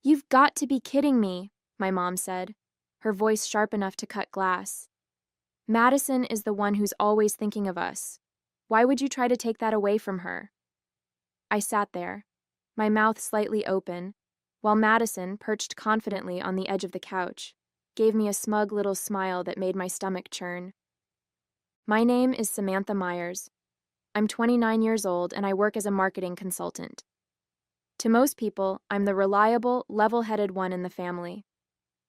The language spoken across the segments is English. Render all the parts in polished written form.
"You've got to be kidding me," my mom said, her voice sharp enough to cut glass. "Madison is the one who's always thinking of us. Why would you try to take that away from her?" I sat there, my mouth slightly open, while Madison, perched confidently on the edge of the couch, gave me a smug little smile that made my stomach churn. "My name is Samantha Myers. I'm 29 years old and I work as a marketing consultant. To most people, I'm the reliable, level-headed one in the family,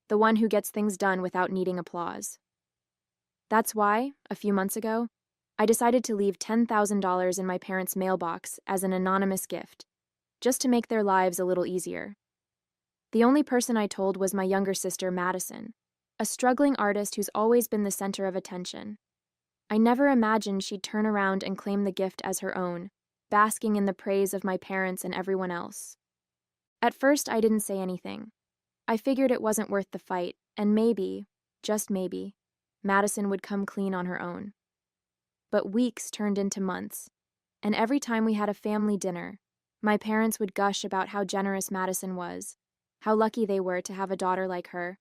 the one who gets things done without needing applause. That's why, a few months ago, I decided to leave $10,000 in my parents' mailbox as an anonymous gift, just to make their lives a little easier. The only person I told was my younger sister, Madison, a struggling artist who's always been the center of attention. I never imagined she'd turn around and claim the gift as her own, basking in the praise of my parents and everyone else. At first, I didn't say anything. I figured it wasn't worth the fight, and maybe, just maybe, Madison would come clean on her own. But weeks turned into months, and every time we had a family dinner, my parents would gush about how generous Madison was, how lucky they were to have a daughter like her.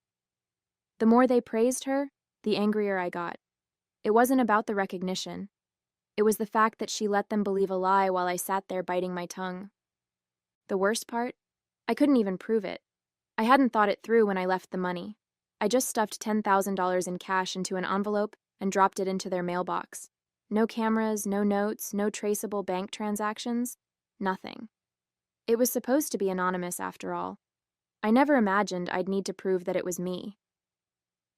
The more they praised her, the angrier I got. It wasn't about the recognition. It was the fact that she let them believe a lie while I sat there biting my tongue. The worst part? I couldn't even prove it. I hadn't thought it through when I left the money. I just stuffed $10,000 in cash into an envelope and dropped it into their mailbox. No cameras, no notes, no traceable bank transactions, nothing. It was supposed to be anonymous after all. I never imagined I'd need to prove that it was me.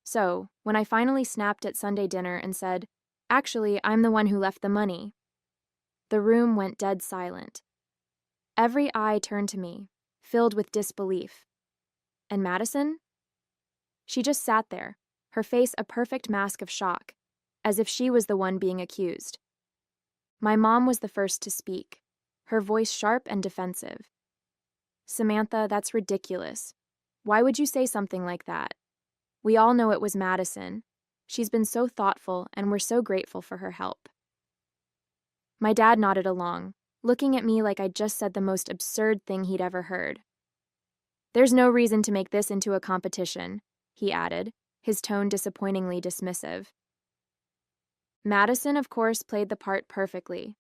So, when I finally snapped at Sunday dinner and said, "Actually, I'm the one who left the money," the room went dead silent. Every eye turned to me, filled with disbelief. And Madison? She just sat there, her face a perfect mask of shock, as if she was the one being accused. My mom was the first to speak, her voice sharp and defensive. "Samantha, that's ridiculous. Why would you say something like that? We all know it was Madison. She's been so thoughtful, and we're so grateful for her help." My dad nodded along, looking at me like I'd just said the most absurd thing he'd ever heard. "There's no reason to make this into a competition," he added, his tone disappointingly dismissive. Madison, of course, played the part perfectly.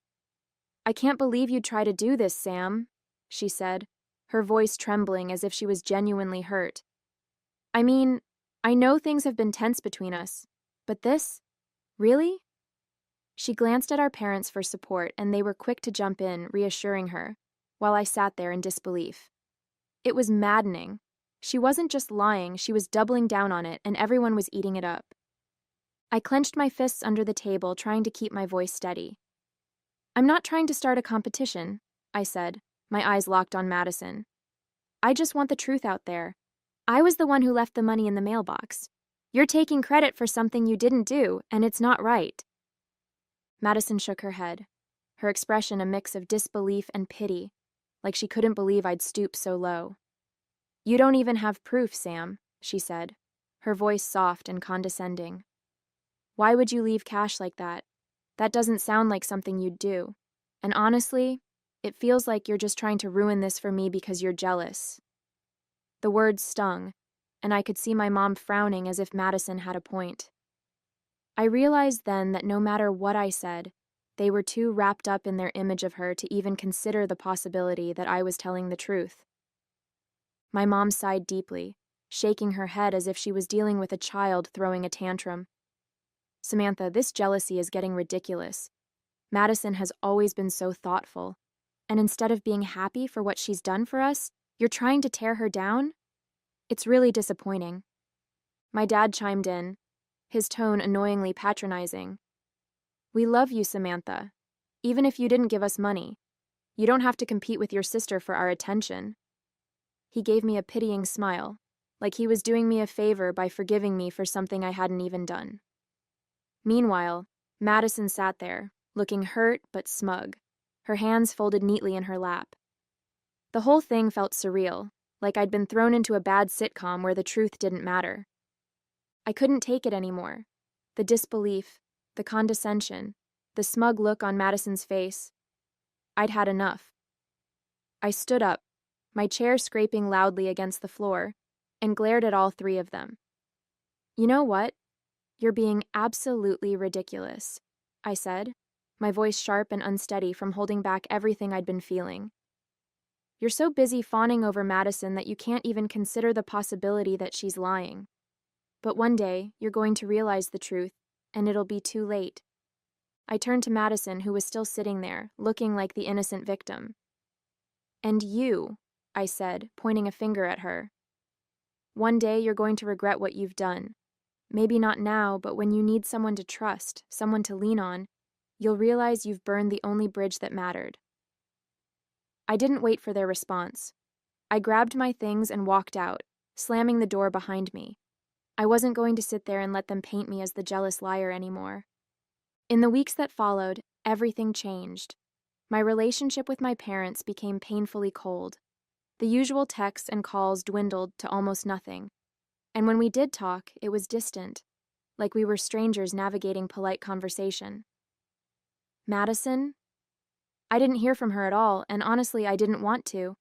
"I can't believe you'd try to do this, Sam," she said, her voice trembling as if she was genuinely hurt. "I mean, I know things have been tense between us, but this? Really?" She glanced at our parents for support, and they were quick to jump in, reassuring her, while I sat there in disbelief. It was maddening. She wasn't just lying, she was doubling down on it, and everyone was eating it up. I clenched my fists under the table, trying to keep my voice steady. "I'm not trying to start a competition," I said, my eyes locked on Madison. "I just want the truth out there. I was the one who left the money in the mailbox. You're taking credit for something you didn't do, and it's not right." Madison shook her head, her expression a mix of disbelief and pity, like she couldn't believe I'd stoop so low. "You don't even have proof, Sam," she said, her voice soft and condescending. "Why would you leave cash like that? That doesn't sound like something you'd do. And honestly, it feels like you're just trying to ruin this for me because you're jealous." The words stung, and I could see my mom frowning as if Madison had a point. I realized then that no matter what I said, they were too wrapped up in their image of her to even consider the possibility that I was telling the truth. My mom sighed deeply, shaking her head as if she was dealing with a child throwing a tantrum. "Samantha, this jealousy is getting ridiculous. Madison has always been so thoughtful, and instead of being happy for what she's done for us, you're trying to tear her down? It's really disappointing." My dad chimed in, his tone annoyingly patronizing. "We love you, Samantha. Even if you didn't give us money, you don't have to compete with your sister for our attention." He gave me a pitying smile, like he was doing me a favor by forgiving me for something I hadn't even done. Meanwhile, Madison sat there, looking hurt but smug, her hands folded neatly in her lap. The whole thing felt surreal, like I'd been thrown into a bad sitcom where the truth didn't matter. I couldn't take it anymore. The disbelief, the condescension, the smug look on Madison's face. I'd had enough. I stood up, my chair scraping loudly against the floor, and glared at all three of them. "You know what? You're being absolutely ridiculous," I said, my voice sharp and unsteady from holding back everything I'd been feeling. "You're so busy fawning over Madison that you can't even consider the possibility that she's lying. But one day, you're going to realize the truth, and it'll be too late." I turned to Madison, who was still sitting there, looking like the innocent victim. "And you," I said, pointing a finger at her. "One day you're going to regret what you've done. Maybe not now, but when you need someone to trust, someone to lean on, you'll realize you've burned the only bridge that mattered." I didn't wait for their response. I grabbed my things and walked out, slamming the door behind me. I wasn't going to sit there and let them paint me as the jealous liar anymore. In the weeks that followed, everything changed. My relationship with my parents became painfully cold. The usual texts and calls dwindled to almost nothing. And when we did talk, it was distant, like we were strangers navigating polite conversation. Madison? I didn't hear from her at all, and honestly, I didn't want to.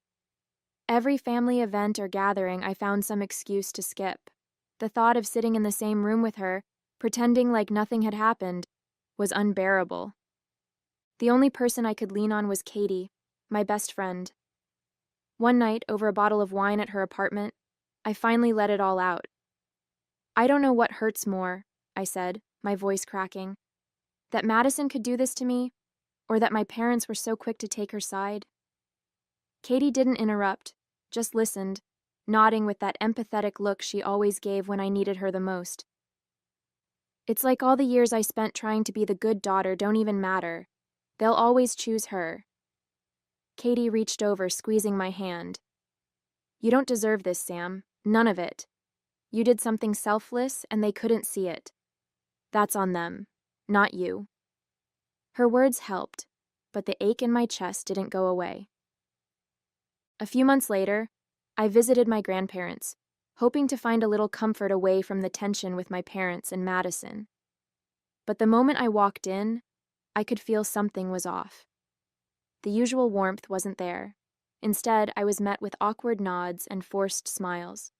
Every family event or gathering, I found some excuse to skip. The thought of sitting in the same room with her, pretending like nothing had happened, was unbearable. The only person I could lean on was Katie, my best friend. One night, over a bottle of wine at her apartment, I finally let it all out. "I don't know what hurts more," I said, my voice cracking. "That Madison could do this to me, or that my parents were so quick to take her side?" Katie didn't interrupt, just listened, nodding with that empathetic look she always gave when I needed her the most. "It's like all the years I spent trying to be the good daughter don't even matter. They'll always choose her." Katie reached over, squeezing my hand. "You don't deserve this, Sam. None of it. You did something selfless, and they couldn't see it. That's on them, not you." Her words helped, but the ache in my chest didn't go away. A few months later, I visited my grandparents, hoping to find a little comfort away from the tension with my parents and Madison. But the moment I walked in, I could feel something was off. The usual warmth wasn't there. Instead, I was met with awkward nods and forced smiles.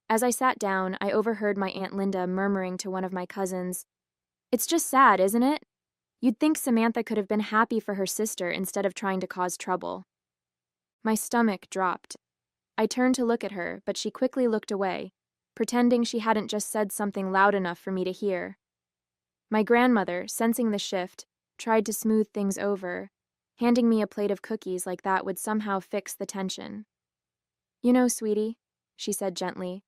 As I sat down, I overheard my Aunt Linda murmuring to one of my cousins, "It's just sad, isn't it? You'd think Samantha could have been happy for her sister instead of trying to cause trouble." My stomach dropped. I turned to look at her, but she quickly looked away, pretending she hadn't just said something loud enough for me to hear. My grandmother, sensing the shift, tried to smooth things over, handing me a plate of cookies like that would somehow fix the tension. "You know, sweetie," she said gently,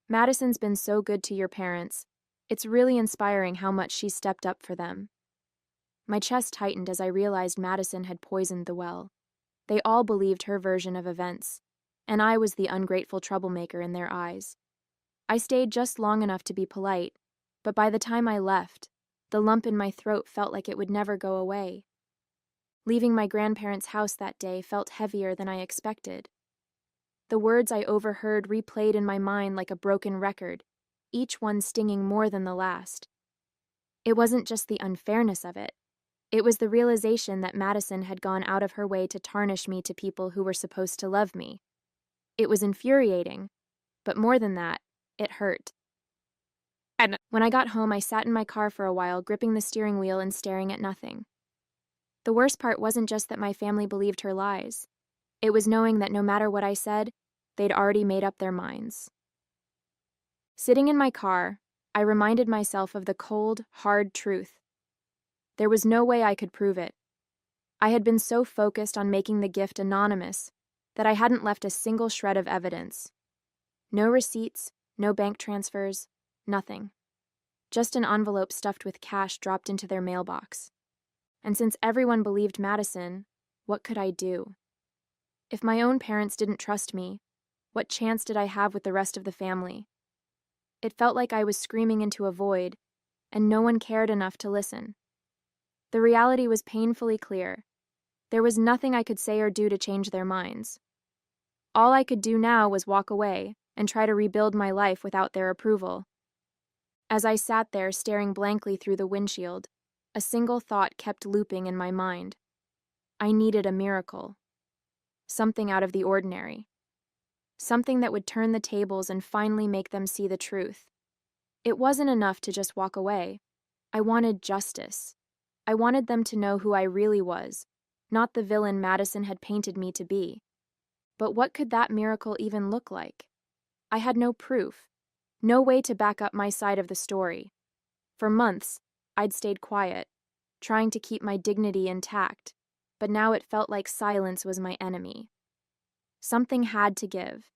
"Madison's been so good to your parents. It's really inspiring how much she stepped up for them." My chest tightened as I realized Madison had poisoned the well. They all believed her version of events, and I was the ungrateful troublemaker in their eyes. I stayed just long enough to be polite, but by the time I left, the lump in my throat felt like it would never go away. Leaving my grandparents' house that day felt heavier than I expected. The words I overheard replayed in my mind like a broken record, each one stinging more than the last. It wasn't just the unfairness of it. It was the realization that Madison had gone out of her way to tarnish me to people who were supposed to love me. It was infuriating, but more than that, it hurt. And when I got home, I sat in my car for a while, gripping the steering wheel and staring at nothing. The worst part wasn't just that my family believed her lies. It was knowing that no matter what I said, they'd already made up their minds. Sitting in my car, I reminded myself of the cold, hard truth. There was no way I could prove it. I had been so focused on making the gift anonymous that I hadn't left a single shred of evidence. No receipts, no bank transfers, nothing. Just an envelope stuffed with cash dropped into their mailbox. And since everyone believed Madison, what could I do? If my own parents didn't trust me, what chance did I have with the rest of the family? It felt like I was screaming into a void, and no one cared enough to listen. The reality was painfully clear. There was nothing I could say or do to change their minds. All I could do now was walk away and try to rebuild my life without their approval. As I sat there staring blankly through the windshield, a single thought kept looping in my mind. I needed a miracle. something out of the ordinary. Something that would turn the tables and finally make them see the truth. It wasn't enough to just walk away. I wanted justice. I wanted them to know who I really was, not the villain Madison had painted me to be. But what could that miracle even look like? I had no proof, no way to back up my side of the story. For months, I'd stayed quiet, trying to keep my dignity intact, but now it felt like silence was my enemy. Something had to give.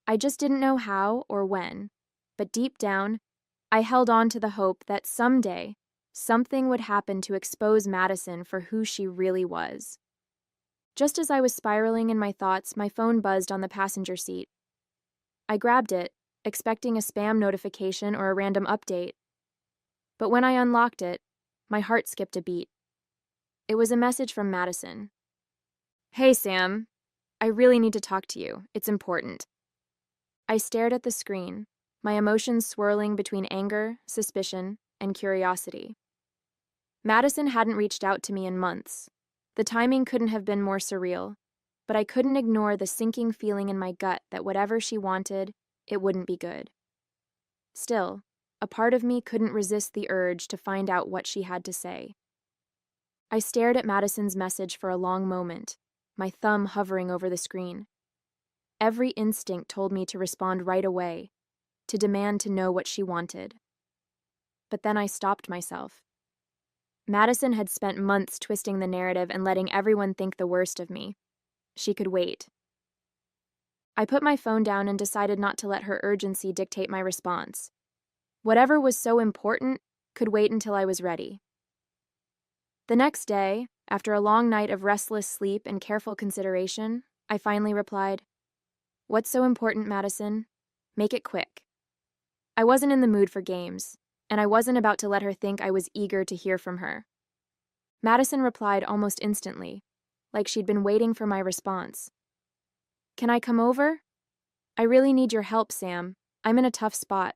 I just didn't know how or when, but deep down, I held on to the hope that someday, something would happen to expose Madison for who she really was. Just as I was spiraling in my thoughts, my phone buzzed on the passenger seat. I grabbed it, expecting a spam notification or a random update. But when I unlocked it, my heart skipped a beat. It was a message from Madison. "Hey, Sam. I really need to talk to you. It's important." I stared at the screen, my emotions swirling between anger, suspicion, and curiosity. Madison hadn't reached out to me in months. The timing couldn't have been more surreal, but I couldn't ignore the sinking feeling in my gut that whatever she wanted, it wouldn't be good. Still, a part of me couldn't resist the urge to find out what she had to say. I stared at Madison's message for a long moment, my thumb hovering over the screen. Every instinct told me to respond right away, to demand to know what she wanted. But then I stopped myself. Madison had spent months twisting the narrative and letting everyone think the worst of me. She could wait. I put my phone down and decided not to let her urgency dictate my response. Whatever was so important could wait until I was ready. The next day, after a long night of restless sleep and careful consideration, I finally replied, "What's so important, Madison? Make it quick." I wasn't in the mood for games, and I wasn't about to let her think I was eager to hear from her. Madison replied almost instantly, like she'd been waiting for my response. "Can I come over? I really need your help, Sam. I'm in a tough spot."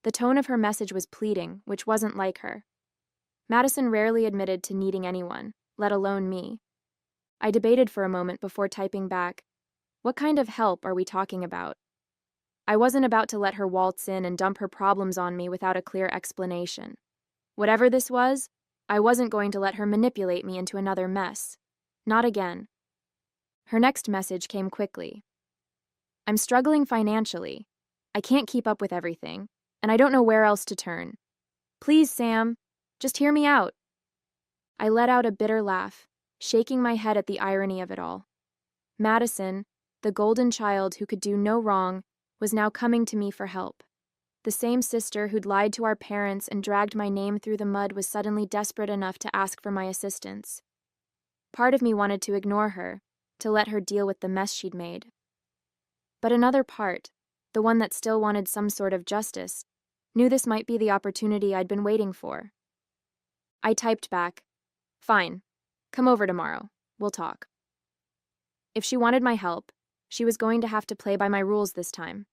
The tone of her message was pleading, which wasn't like her. Madison rarely admitted to needing anyone, let alone me. I debated for a moment before typing back, "What kind of help are we talking about?" I wasn't about to let her waltz in and dump her problems on me without a clear explanation. Whatever this was, I wasn't going to let her manipulate me into another mess. Not again. Her next message came quickly. "I'm struggling financially. I can't keep up with everything, and I don't know where else to turn. Please, Sam, just hear me out." I let out a bitter laugh, shaking my head at the irony of it all. Madison, the golden child who could do no wrong, was now coming to me for help. The same sister who'd lied to our parents and dragged my name through the mud was suddenly desperate enough to ask for my assistance. Part of me wanted to ignore her, to let her deal with the mess she'd made. But another part, the one that still wanted some sort of justice, knew this might be the opportunity I'd been waiting for. I typed back, "Fine, come over tomorrow. We'll talk." If she wanted my help, she was going to have to play by my rules this time.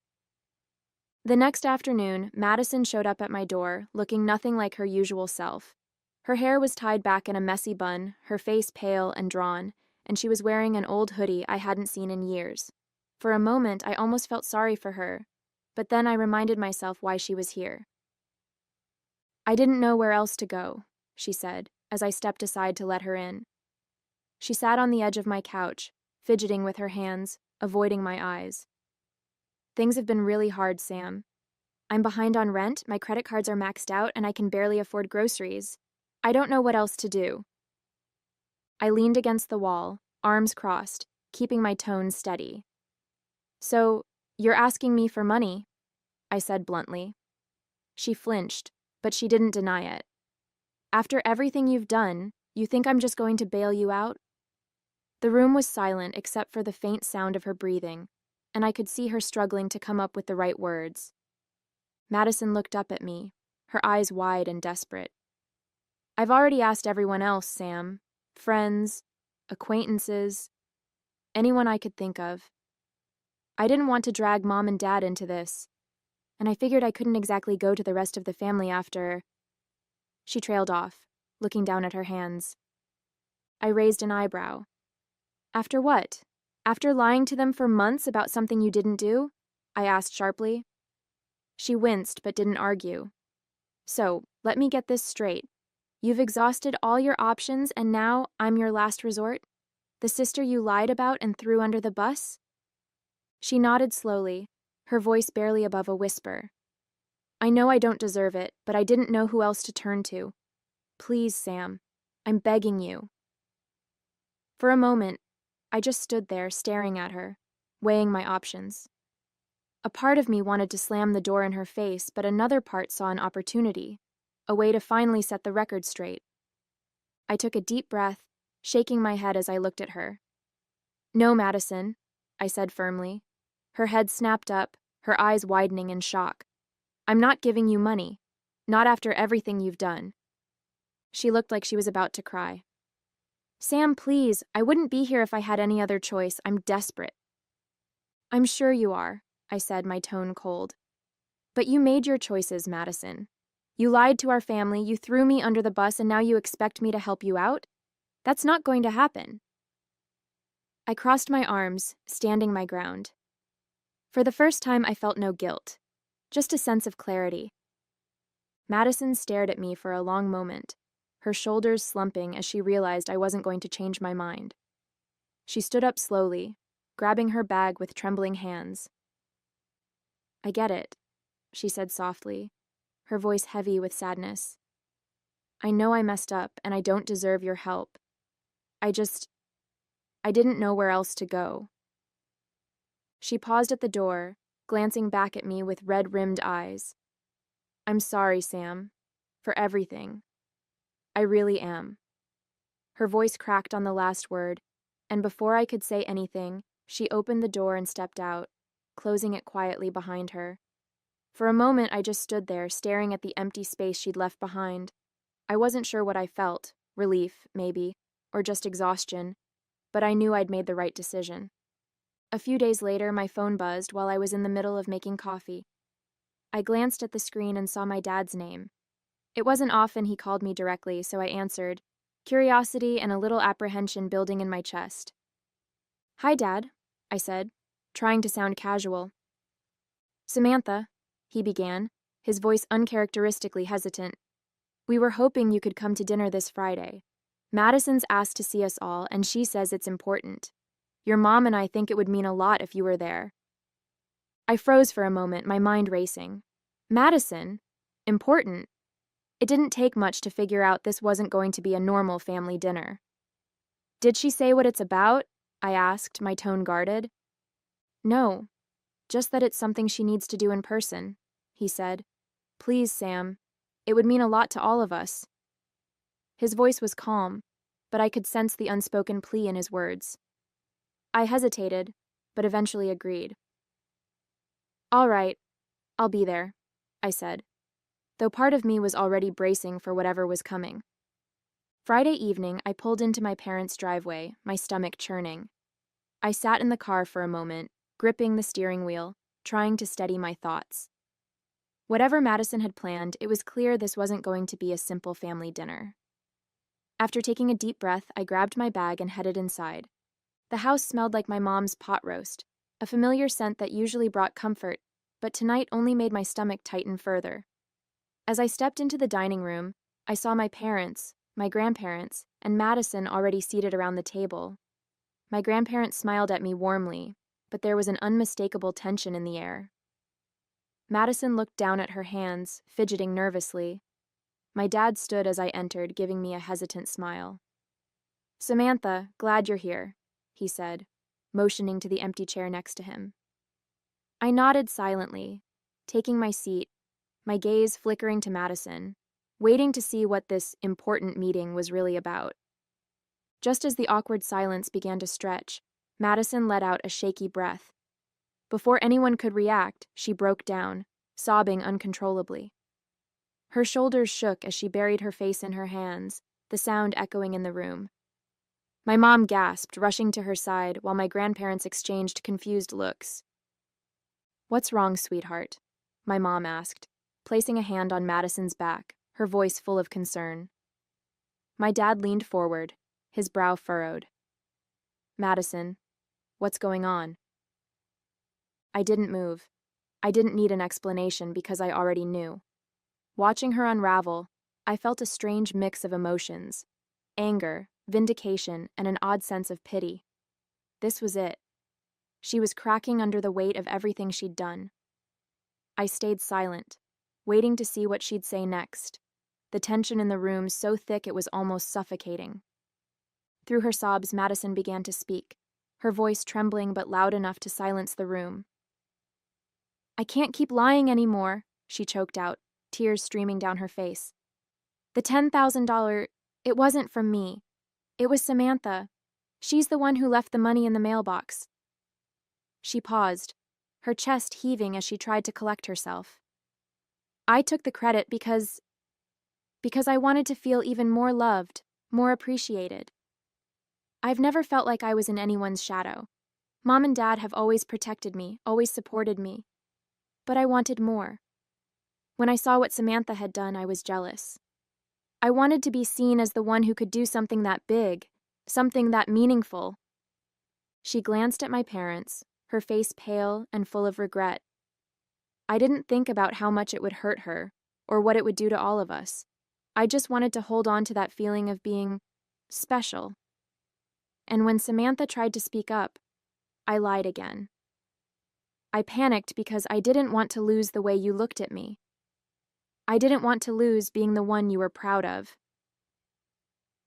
The next afternoon, Madison showed up at my door, looking nothing like her usual self. Her hair was tied back in a messy bun, her face pale and drawn, and she was wearing an old hoodie I hadn't seen in years. For a moment, I almost felt sorry for her, but then I reminded myself why she was here. "I didn't know where else to go," she said, as I stepped aside to let her in. She sat on the edge of my couch, fidgeting with her hands, avoiding my eyes. "Things have been really hard, Sam. I'm behind on rent, my credit cards are maxed out, and I can barely afford groceries. I don't know what else to do." I leaned against the wall, arms crossed, keeping my tone steady. "So, you're asking me for money?" I said bluntly. She flinched, but she didn't deny it. "After everything you've done, you think I'm just going to bail you out?" The room was silent except for the faint sound of her breathing, and I could see her struggling to come up with the right words. Madison looked up at me, her eyes wide and desperate. "I've already asked everyone else, Sam. Friends, acquaintances, anyone I could think of. I didn't want to drag Mom and Dad into this, and I figured I couldn't exactly go to the rest of the family after—" She trailed off, looking down at her hands. I raised an eyebrow. After what? After lying to them for months about something you didn't do? I asked sharply. She winced but didn't argue. So, let me get this straight. You've exhausted all your options and now I'm your last resort? The sister you lied about and threw under the bus? She nodded slowly, her voice barely above a whisper. I know I don't deserve it, but I didn't know who else to turn to. Please, Sam. I'm begging you. For a moment, I just stood there staring at her, weighing my options. A part of me wanted to slam the door in her face, but another part saw an opportunity, a way to finally set the record straight. I took a deep breath, shaking my head as I looked at her. No, Madison, I said firmly. Her head snapped up, her eyes widening in shock. I'm not giving you money. Not after everything you've done. She looked like she was about to cry. Sam, please, I wouldn't be here if I had any other choice. I'm desperate. I'm sure you are, I said, my tone cold. But you made your choices, Madison. You lied to our family, you threw me under the bus, and now you expect me to help you out? That's not going to happen. I crossed my arms, standing my ground. For the first time, I felt no guilt, just a sense of clarity. Madison stared at me for a long moment, her shoulders slumping as she realized I wasn't going to change my mind. She stood up slowly, grabbing her bag with trembling hands. I get it, she said softly, her voice heavy with sadness. I know I messed up and I don't deserve your help. I didn't know where else to go. She paused at the door, glancing back at me with red-rimmed eyes. I'm sorry, Sam, for everything. I really am. Her voice cracked on the last word, and before I could say anything, she opened the door and stepped out, closing it quietly behind her. For a moment, I just stood there, staring at the empty space she'd left behind. I wasn't sure what I felt, relief, maybe, or just exhaustion, but I knew I'd made the right decision. A few days later, my phone buzzed while I was in the middle of making coffee. I glanced at the screen and saw my dad's name. It wasn't often he called me directly, so I answered, curiosity and a little apprehension building in my chest. Hi, Dad, I said, trying to sound casual. Samantha, he began, his voice uncharacteristically hesitant. We were hoping you could come to dinner this Friday. Madison's asked to see us all, and she says it's important. Your mom and I think it would mean a lot if you were there. I froze for a moment, my mind racing. Madison? Important? It didn't take much to figure out this wasn't going to be a normal family dinner. Did she say what it's about? I asked, my tone guarded. No, just that it's something she needs to do in person, he said. Please, Sam. It would mean a lot to all of us. His voice was calm, but I could sense the unspoken plea in his words. I hesitated, but eventually agreed. All right, I'll be there, I said, though part of me was already bracing for whatever was coming. Friday evening, I pulled into my parents' driveway, my stomach churning. I sat in the car for a moment, gripping the steering wheel, trying to steady my thoughts. Whatever Madison had planned, it was clear this wasn't going to be a simple family dinner. After taking a deep breath, I grabbed my bag and headed inside. The house smelled like my mom's pot roast, a familiar scent that usually brought comfort, but tonight only made my stomach tighten further. As I stepped into the dining room, I saw my parents, my grandparents, and Madison already seated around the table. My grandparents smiled at me warmly, but there was an unmistakable tension in the air. Madison looked down at her hands, fidgeting nervously. My dad stood as I entered, giving me a hesitant smile. Samantha, glad you're here, he said, motioning to the empty chair next to him. I nodded silently, taking my seat, my gaze flickering to Madison, waiting to see what this important meeting was really about. Just as the awkward silence began to stretch, Madison let out a shaky breath. Before anyone could react, she broke down, sobbing uncontrollably. Her shoulders shook as she buried her face in her hands, the sound echoing in the room. My mom gasped, rushing to her side, while my grandparents exchanged confused looks. What's wrong, sweetheart? My mom asked, placing a hand on Madison's back, her voice full of concern. My dad leaned forward, his brow furrowed. Madison, what's going on? I didn't move. I didn't need an explanation because I already knew. Watching her unravel, I felt a strange mix of emotions: anger, vindication, and an odd sense of pity. This was it. She was cracking under the weight of everything she'd done. I stayed silent, waiting to see what she'd say next, the tension in the room so thick it was almost suffocating. Through her sobs, Madison began to speak, her voice trembling but loud enough to silence the room. "I can't keep lying anymore," she choked out, tears streaming down her face. "The $10,000, it wasn't from me. It was Samantha. She's the one who left the money in the mailbox." She paused, her chest heaving as she tried to collect herself. "I took the credit because I wanted to feel even more loved, more appreciated. I've never felt like I was in anyone's shadow. Mom and Dad have always protected me, always supported me. But I wanted more. When I saw what Samantha had done, I was jealous. I wanted to be seen as the one who could do something that big, something that meaningful." She glanced at my parents, her face pale and full of regret. I didn't think about how much it would hurt her, or what it would do to all of us. I just wanted to hold on to that feeling of being special. And when Samantha tried to speak up, I lied again. I panicked because I didn't want to lose the way you looked at me. I didn't want to lose being the one you were proud of.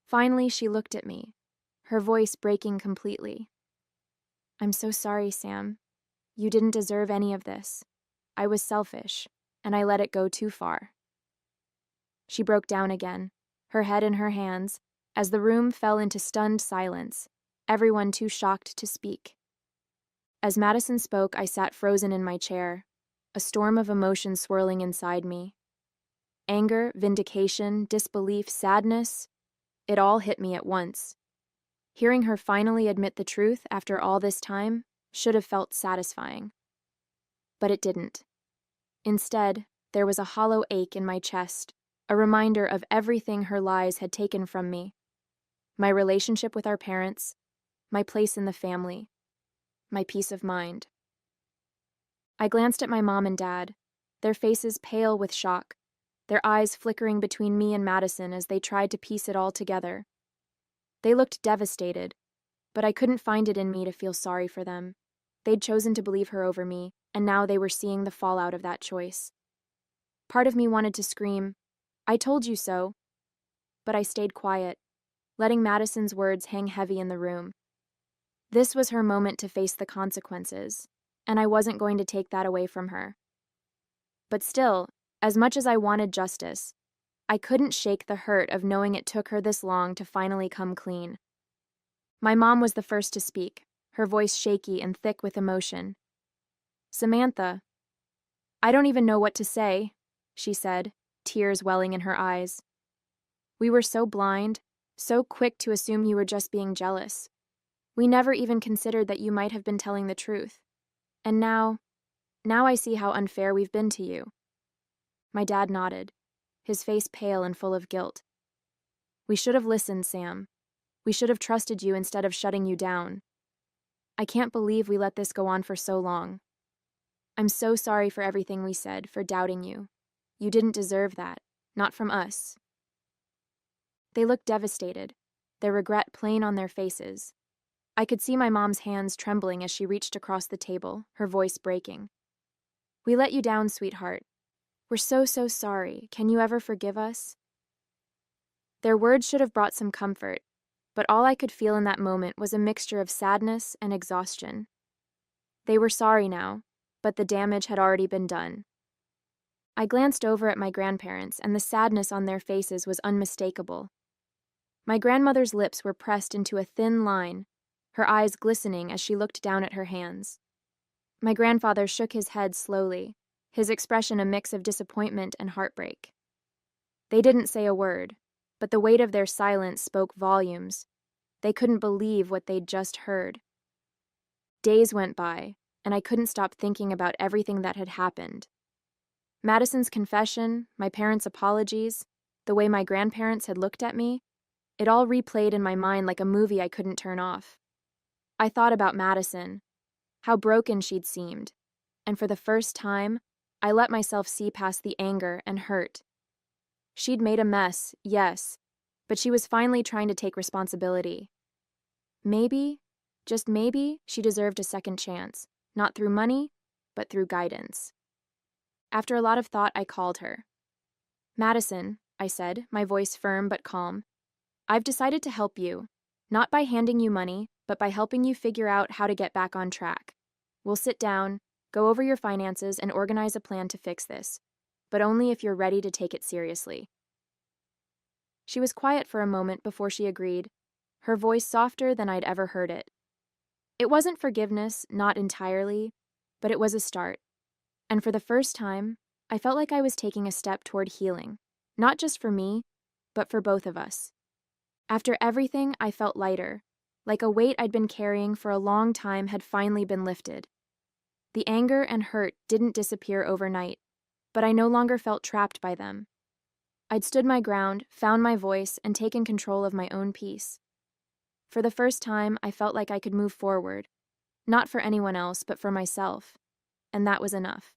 Finally, she looked at me, her voice breaking completely. "I'm so sorry, Sam. You didn't deserve any of this. I was selfish, and I let it go too far." She broke down again, her head in her hands, as the room fell into stunned silence, everyone too shocked to speak. As Madison spoke, I sat frozen in my chair, a storm of emotion swirling inside me. Anger, vindication, disbelief, sadness, it all hit me at once. Hearing her finally admit the truth after all this time should have felt satisfying. But it didn't. Instead, there was a hollow ache in my chest, a reminder of everything her lies had taken from me. My relationship with our parents, my place in the family, my peace of mind. I glanced at my mom and dad, their faces pale with shock, their eyes flickering between me and Madison as they tried to piece it all together. They looked devastated, but I couldn't find it in me to feel sorry for them. They'd chosen to believe her over me, and now they were seeing the fallout of that choice. Part of me wanted to scream, "I told you so," but I stayed quiet, letting Madison's words hang heavy in the room. This was her moment to face the consequences, and I wasn't going to take that away from her. But still, as much as I wanted justice, I couldn't shake the hurt of knowing it took her this long to finally come clean. My mom was the first to speak, her voice shaky and thick with emotion. "Samantha, I don't even know what to say," she said, tears welling in her eyes. "We were so blind, so quick to assume you were just being jealous. We never even considered that you might have been telling the truth. And now I see how unfair we've been to you." My dad nodded, his face pale and full of guilt. "We should have listened, Sam. We should have trusted you instead of shutting you down. I can't believe we let this go on for so long. I'm so sorry for everything we said, for doubting you. You didn't deserve that, not from us." They looked devastated, their regret plain on their faces. I could see my mom's hands trembling as she reached across the table, her voice breaking. "We let you down, sweetheart. We're so sorry. Can you ever forgive us?" Their words should have brought some comfort, but all I could feel in that moment was a mixture of sadness and exhaustion. They were sorry now, but the damage had already been done. I glanced over at my grandparents, and the sadness on their faces was unmistakable. My grandmother's lips were pressed into a thin line, her eyes glistening as she looked down at her hands. My grandfather shook his head slowly, his expression a mix of disappointment and heartbreak. They didn't say a word, but the weight of their silence spoke volumes. They couldn't believe what they'd just heard. Days went by, and I couldn't stop thinking about everything that had happened. Madison's confession, my parents' apologies, the way my grandparents had looked at me, it all replayed in my mind like a movie I couldn't turn off. I thought about Madison, how broken she'd seemed, and for the first time, I let myself see past the anger and hurt. She'd made a mess, yes, but she was finally trying to take responsibility. Maybe, just maybe, she deserved a second chance, not through money, but through guidance. After a lot of thought, I called her. Madison, I said, my voice firm but calm, I've decided to help you, not by handing you money, but by helping you figure out how to get back on track. We'll sit down, go over your finances, and organize a plan to fix this, but only if you're ready to take it seriously. She was quiet for a moment before she agreed, her voice softer than I'd ever heard it. It wasn't forgiveness, not entirely, but it was a start. And for the first time, I felt like I was taking a step toward healing, not just for me, but for both of us. After everything, I felt lighter, like a weight I'd been carrying for a long time had finally been lifted. The anger and hurt didn't disappear overnight, but I no longer felt trapped by them. I'd stood my ground, found my voice, and taken control of my own peace. For the first time, I felt like I could move forward, not for anyone else, but for myself, and that was enough.